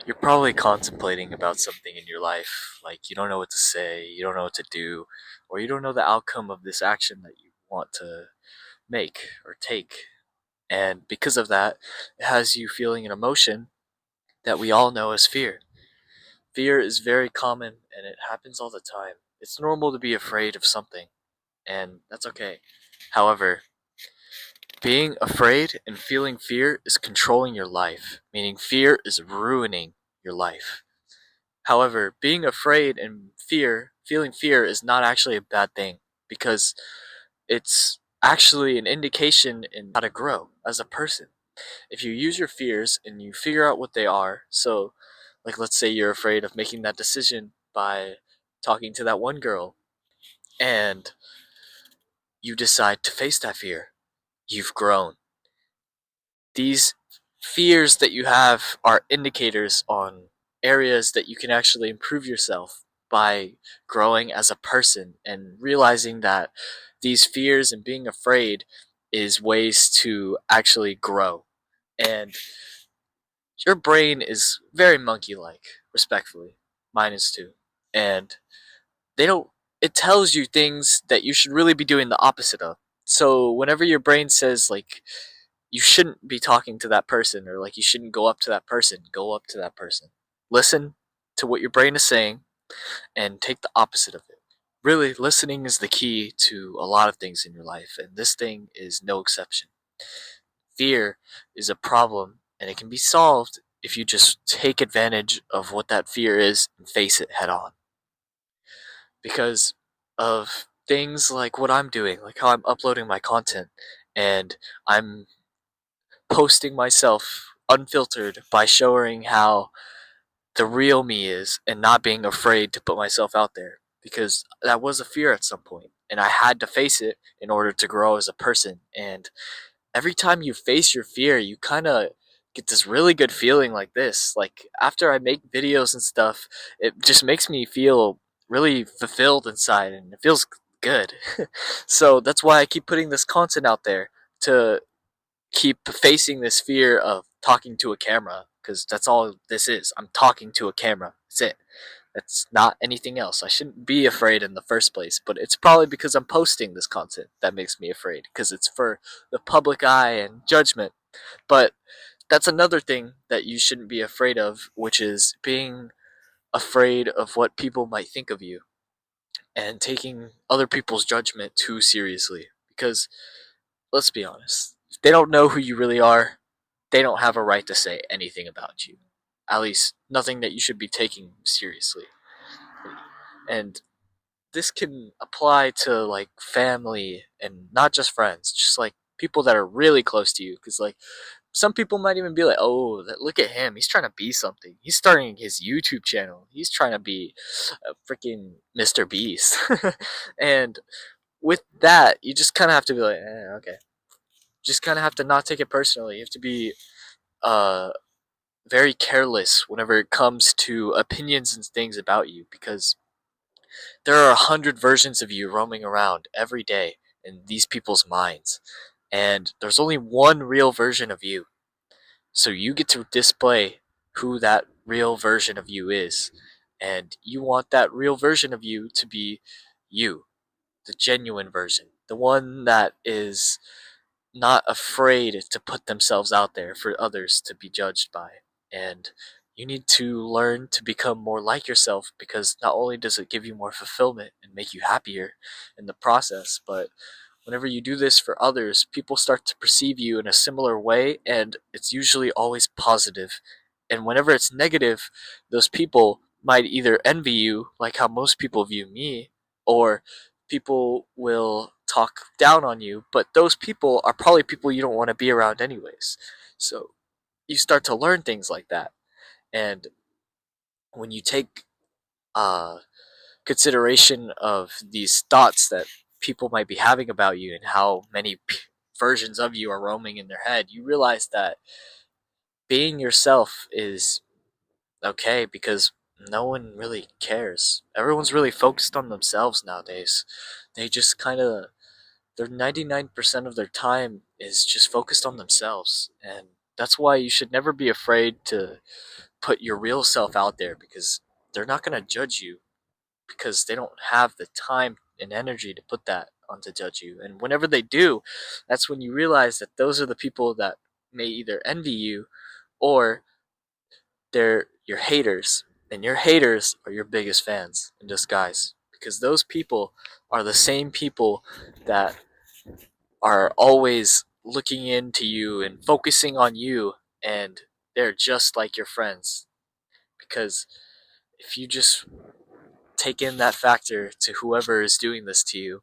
You're probably contemplating about something in your life, like you don't know what to say, you don't know what to do, or you don't know the outcome of this action that you want to make or take. And because of that, it has you feeling an emotion that we all know as fear. Fear is very common and it happens all the time. It's normal to be afraid of something, and that's okay. However, being afraid and feeling fear is controlling your life, meaning fear is ruining your life. However, being afraid and feeling fear is not actually a bad thing because it's actually an indication in how to grow as a person. If you use your fears and you figure out what they are, so like let's say you're afraid of making that decision by talking to that one girl and you decide to face that fear, you've grown. These fears that you have are indicators on areas that you can actually improve yourself by growing as a person and realizing that these fears and being afraid is ways to actually grow. And your brain is very monkey like, respectfully. Mine is too. And they don't it tells you things that you should really be doing the opposite of. So whenever your brain says like you shouldn't be talking to that person or like you shouldn't go up to that person, go up to that person. Listen to what your brain is saying and take the opposite of it. Really, listening is the key to a lot of things in your life, and this thing is no exception. Fear is a problem, and it can be solved if you just take advantage of what that fear is and face it head on. Because of things like what I'm doing, like how I'm uploading my content, and I'm posting myself unfiltered by showing how the real me is and not being afraid to put myself out there because that was a fear at some point and I had to face it in order to grow as a person. And every time you face your fear, you kind of get this really good feeling like this. Like after I make videos and stuff, it just makes me feel really fulfilled inside and it feels good. So that's why I keep putting this content out there to keep facing this fear of talking to a camera because that's all this is. I'm talking to a camera. That's it. That's not anything else. I shouldn't be afraid in the first place, but it's probably because I'm posting this content that makes me afraid because it's for the public eye and judgment. But that's another thing that you shouldn't be afraid of, which is being afraid of what people might think of you and taking other people's judgment too seriously. Because let's be honest, if they don't know who you really are, they don't have a right to say anything about you. At least nothing that you should be taking seriously. And this can apply to like family and not just friends, just like people that are really close to you. Because like some people might even be like, "Oh, look at him! He's trying to be something. He's starting his YouTube channel. He's trying to be a freaking Mr. Beast." And with that, you just kind of have to be like, okay. Just kind of have to not take it personally. You have to be uh very careless whenever it comes to opinions and things about you because there are 100 versions of you roaming around every day in these people's minds, and there's only one real version of you. So you get to display who that real version of you is, and you want that real version of you to be you, the genuine version, the one that is not afraid to put themselves out there for others to be judged by. And you need to learn to become more like yourself because not only does it give you more fulfillment and make you happier in the process, but whenever you do this for others, people start to perceive you in a similar way, and it's usually always positive. And whenever it's negative, those people might either envy you, like how most people view me, or people will talk down on you, but those people are probably people you don't want to be around anyways. So you start to learn things like that. And when you take uh, consideration of these thoughts that people might be having about you and how many versions of you are roaming in their head, you realize that being yourself is okay because no one really cares. Everyone's really focused on themselves nowadays. They just kind of, their 99% of their time is just focused on themselves. And that's why you should never be afraid to put your real self out there, because they're not going to judge you, because they don't have the time and energy to put that on to judge you. And whenever they do, that's when you realize that those are the people that may either envy you, or they're your haters. And your haters are your biggest fans in disguise, because those people are the same people that are always looking into you and focusing on you, and they're just like your friends. Because if you just take in that factor to whoever is doing this to you,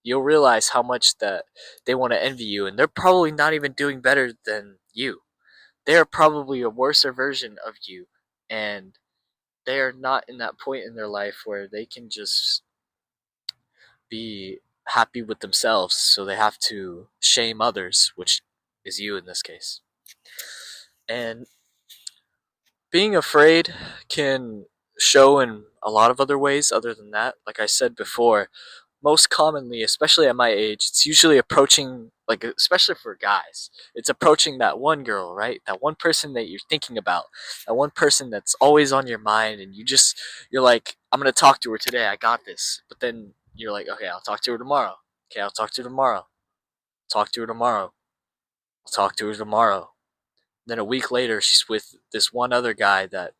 you'll realize how much that they want to envy you, and they're probably not even doing better than you. They're probably a worse version of you, and they are not in that point in their life where they can just be happy with themselves, so they have to shame others, which is you in this case. And being afraid can show in a lot of other ways other than that. Like I said before, most commonly, especially at my age, it's usually approaching, like, especially for guys, it's approaching that one girl, right? That one person that you're thinking about, that one person that's always on your mind, and you're like, I'm gonna talk to her today, I got this. But then you're like, okay, I'll talk to her tomorrow. Okay, I'll talk to her tomorrow. Talk to her tomorrow. I'll talk to her tomorrow. Then a week later, she's with this one other guy that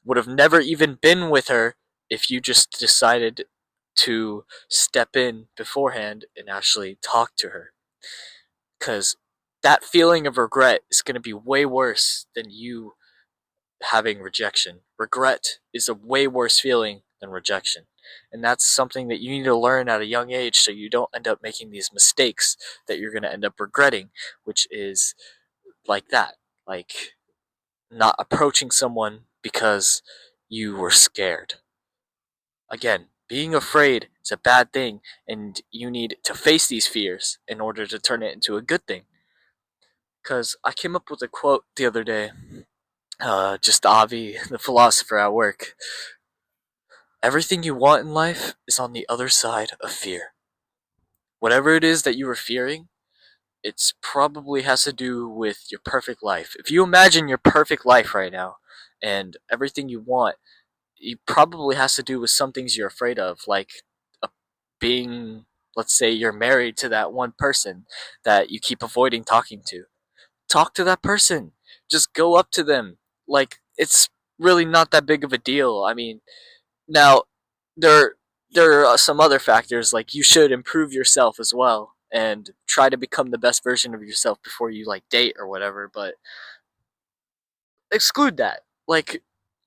would have never even been with her if you just decided to step in beforehand and actually talk to her. Because that feeling of regret is going to be way worse than you having rejection. Regret is a way worse feeling than rejection. And that's something that you need to learn at a young age, so you don't end up making these mistakes that you're going to end up regretting, which is like that. Like, not approaching someone because you were scared. Again, being afraid is a bad thing, and you need to face these fears in order to turn it into a good thing. Because I came up with a quote the other day, just Avi, the philosopher at work. Everything you want in life is on the other side of fear. Whatever it is that you are fearing, it's probably has to do with your perfect life. If you imagine your perfect life right now, and everything you want, it probably has to do with some things you're afraid of, like uh, being, let's say you're married to that one person that you keep avoiding talking to. Talk to that person. Just go up to them. Like, it's really not that big of a deal. I mean, now there there are some other factors, like you should improve yourself as well and try to become the best version of yourself before you like date or whatever, but exclude that. Like,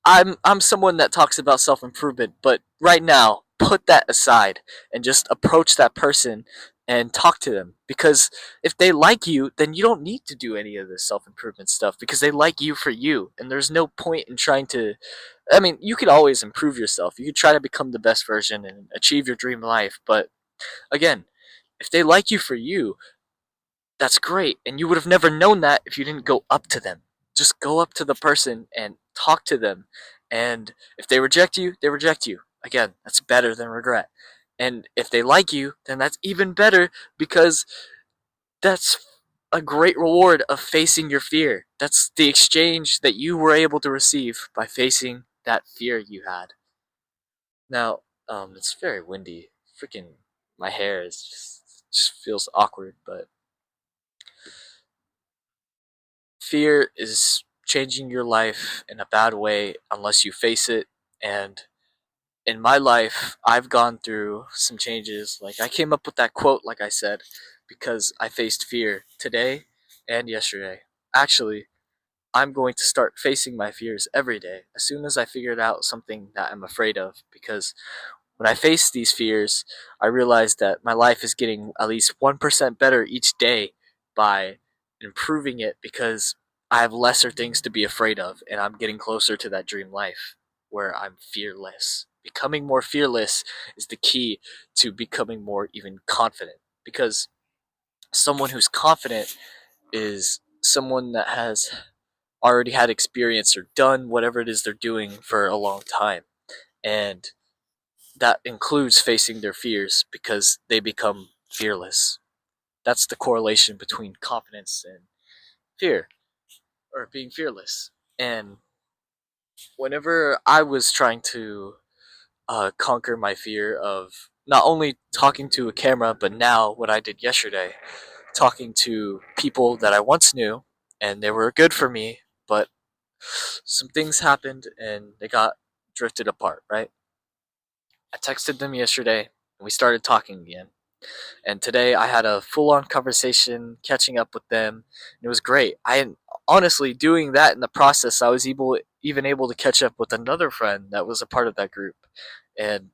I'm someone that talks about self improvement, but right now, put that aside and just approach that person and talk to them. Because if they like you, then you don't need to do any of this self improvement stuff, because they like you for you, and there's no point in trying to. I mean, you could always improve yourself. You could try to become the best version and achieve your dream life, but again, if they like you for you, that's great. And you would have never known that if you didn't go up to them. Just go up to the person and talk to them. And if they reject you, they reject you. Again, that's better than regret. And if they like you, then that's even better, because that's a great reward of facing your fear. That's the exchange that you were able to receive by facing that fear you had. Now, it's very windy. Freaking, my hair is just feels awkward, but fear is changing your life in a bad way unless you face it. And in my life, I've gone through some changes. Like, I came up with that quote, like I said, because I faced fear today and yesterday. Actually, I'm going to start facing my fears every day as soon as I figured out something that I'm afraid of. Because when I face these fears, I realize that my life is getting at least 1% better each day by improving it, because I have lesser things to be afraid of, and I'm getting closer to that dream life where I'm fearless. Becoming more fearless is the key to becoming more even confident, because someone who's confident is someone that has already had experience or done whatever it is they're doing for a long time. And that includes facing their fears, because they become fearless. That's the correlation between confidence and fear, or being fearless. And whenever I was trying to conquer my fear of not only talking to a camera, but now what I did yesterday, talking to people that I once knew, and they were good for me, but some things happened and they got drifted apart, right? I texted them yesterday and we started talking again. And today I had a full on conversation catching up with them. And it was great. Honestly, doing that in the process, I was even able to catch up with another friend that was a part of that group. And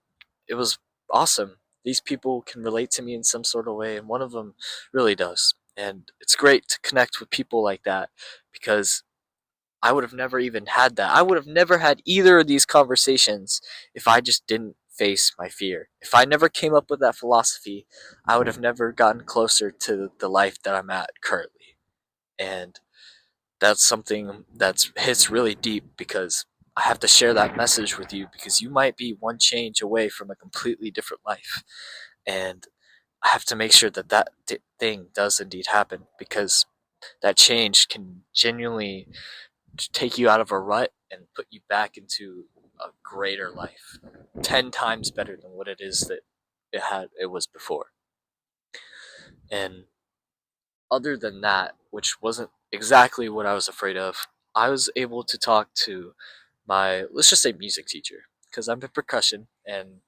it was awesome. These people can relate to me in some sort of way, and one of them really does. And it's great to connect with people like that because I would have never even had that. I would have never had either of these conversations if I just didn't face my fear. If I never came up with that philosophy, I would have never gotten closer to the life that I'm at currently. And that's something that hits really deep because I have to share that message with you because you might be one change away from a completely different life. And I have to make sure that thing does indeed happen because that change can genuinely to take you out of a rut and put you back into a greater life, 10 times better than what it is that it was before. And other than that, which wasn't exactly what I was afraid of, I was able to talk to my, let's just say, music teacher because I'm in percussion, and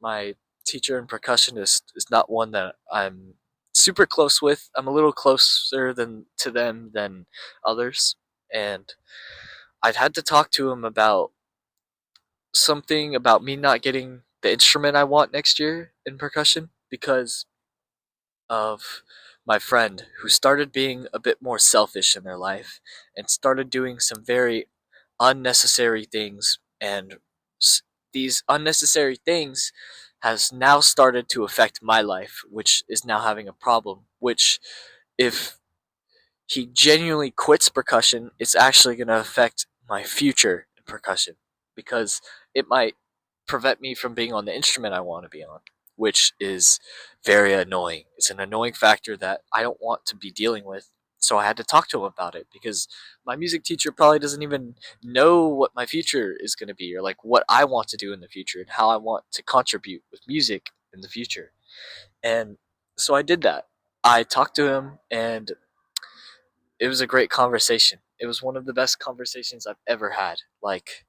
my teacher in percussion is not one that I'm super close with. I'm a little closer than to them than others, and I'd had to talk to him about something about me not getting the instrument I want next year in percussion because of my friend who started being a bit more selfish in their life and started doing some very unnecessary things, and these unnecessary things has now started to affect my life, which is now having a problem, which if he genuinely quits percussion, it's actually going to affect my future in percussion because it might prevent me from being on the instrument I want to be on, which is very annoying. It's an annoying factor that I don't want to be dealing with. So I had to talk to him about it because my music teacher probably doesn't even know what my future is going to be or like what I want to do in the future and how I want to contribute with music in the future. And so I did that. I talked to him and it was a great conversation. It was one of the best conversations I've ever had. Like,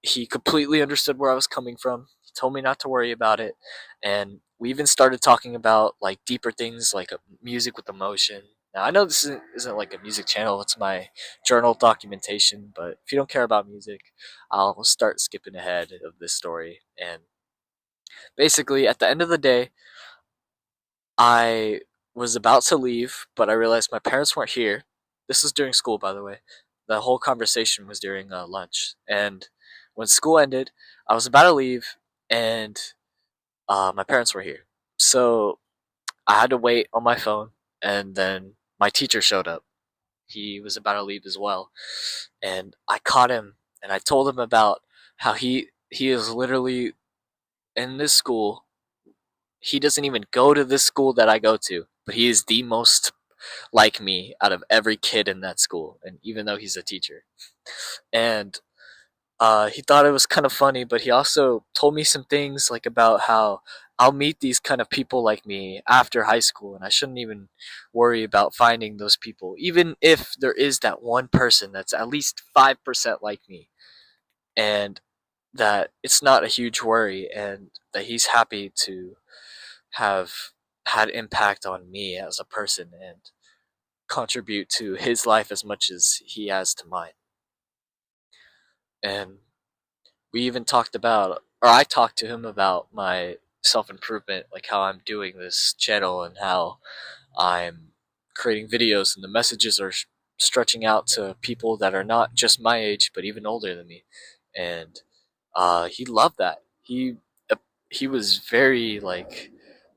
he completely understood where I was coming from. He told me not to worry about it, and we even started talking about like deeper things like music with emotion. Now I know this isn't like a music channel; it's my journal documentation. But if you don't care about music, I'll start skipping ahead of this story. And basically, at the end of the day, I was about to leave, but I realized my parents weren't here. This was during school, by the way. The whole conversation was during lunch. And when school ended, I was about to leave, and my parents were here. So I had to wait on my phone, and then my teacher showed up. He was about to leave as well. And I caught him, and I told him about how he is literally in this school. He doesn't even go to this school that I go to, but he is the most like me out of every kid in that school, and even though he's a teacher. And he thought it was kind of funny, but he also told me some things like about how I'll meet these kind of people like me after high school, and I shouldn't even worry about finding those people, even if there is that one person that's at least 5% like me, and that it's not a huge worry, and that he's happy to have had impact on me as a person and contribute to his life as much as he has to mine. And we even talked about, or I talked to him about my self improvement, like how I'm doing this channel and how I'm creating videos and the messages are stretching out to people that are not just my age but even older than me. And he loved that. Uh, he was very like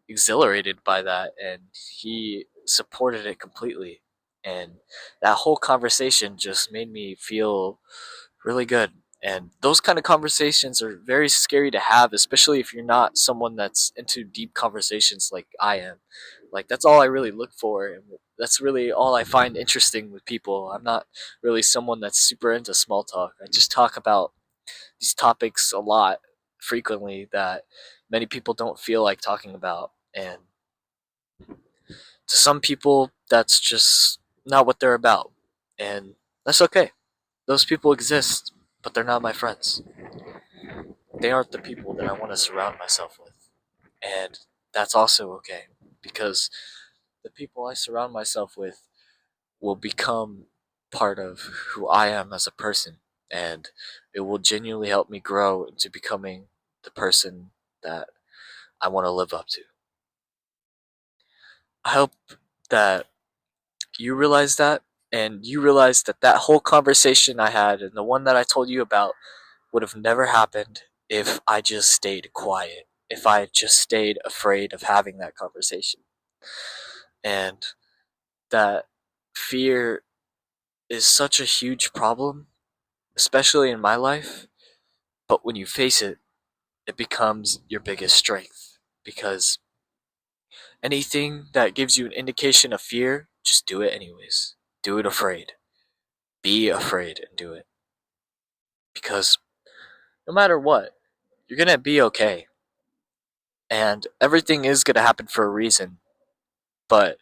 exhilarated by that, and he supported it completely. And that whole conversation just made me feel really good. And those kind of conversations are very scary to have, especially if you're not someone that's into deep conversations like I am. Like, that's all I really look for, and that's really all I find interesting with people. I'm not really someone that's super into small talk. I just talk about these topics a lot frequently that many people don't feel like talking about. And to some people, that's just not what they're about. And that's okay. Those people exist, but they're not my friends. They aren't the people that I want to surround myself with. And that's also okay because the people I surround myself with will become part of who I am as a person, and it will genuinely help me grow into becoming the person that I want to live up to. I hope that you realize that, and you realize that that whole conversation I had and the one that I told you about would have never happened if I just stayed quiet, if I just stayed afraid of having that conversation. And that fear is such a huge problem, especially in my life. But when you face it, it becomes your biggest strength. Because anything that gives you an indication of fear, just do it anyways. Do it afraid. Be afraid and do it. Because no matter what, you're going to be okay. And everything is going to happen for a reason. But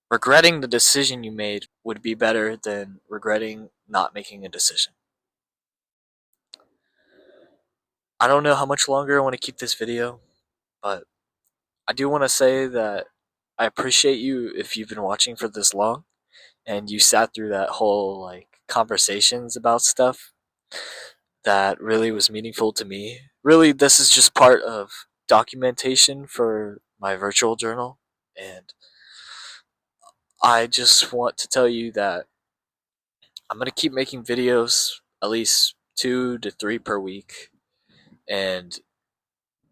regretting the decision you made would be better than regretting not making a decision. I don't know how much longer I want to keep this video, but I do want to say that I appreciate you if you've been watching for this long and you sat through that whole like conversations about stuff that really was meaningful to me. Really, this is just part of documentation for my virtual journal, and I just want to tell you that I'm going to keep making videos, at least 2 to 3 per week, and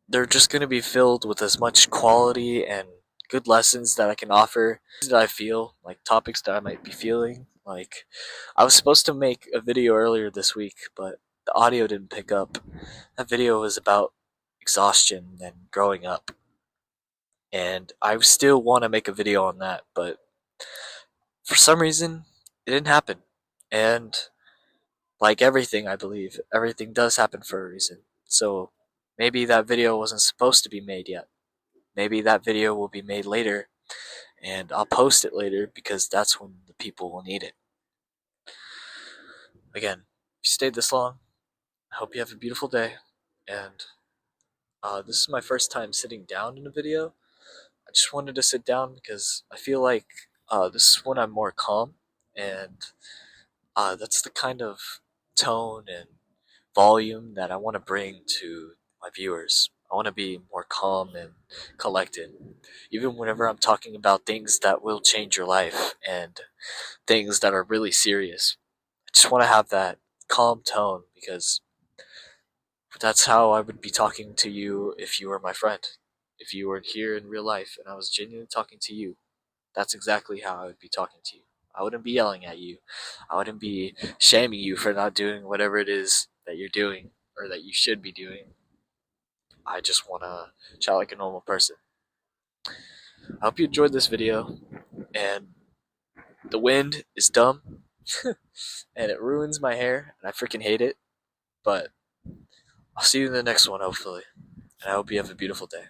they're just going to be filled with as much quality and good lessons that I can offer that I feel, like topics that I might be feeling. Like, I was supposed to make a video earlier this week, but the audio didn't pick up. That video was about exhaustion and growing up. And I still want to make a video on that, but for some reason, it didn't happen. And like everything, I believe, everything does happen for a reason. So maybe that video wasn't supposed to be made yet. Maybe that video will be made later and I'll post it later because that's when the people will need it. Again, if you stayed this long, I hope you have a beautiful day. And this is my first time sitting down in a video. I just wanted to sit down because I feel like this is when I'm more calm, and that's the kind of tone and volume that I want to bring to my viewers. I want to be more calm and collected, even whenever I'm talking about things that will change your life and things that are really serious. I just want to have that calm tone because that's how I would be talking to you if you were my friend. If you were here in real life and I was genuinely talking to you, that's exactly how I would be talking to you. I wouldn't be yelling at you. I wouldn't be shaming you for not doing whatever it is that you're doing or that you should be doing. I just want to chat like a normal person. I hope you enjoyed this video. And the wind is dumb and it ruins my hair and I freaking hate it. But I'll see you in the next one, hopefully. And I hope you have a beautiful day.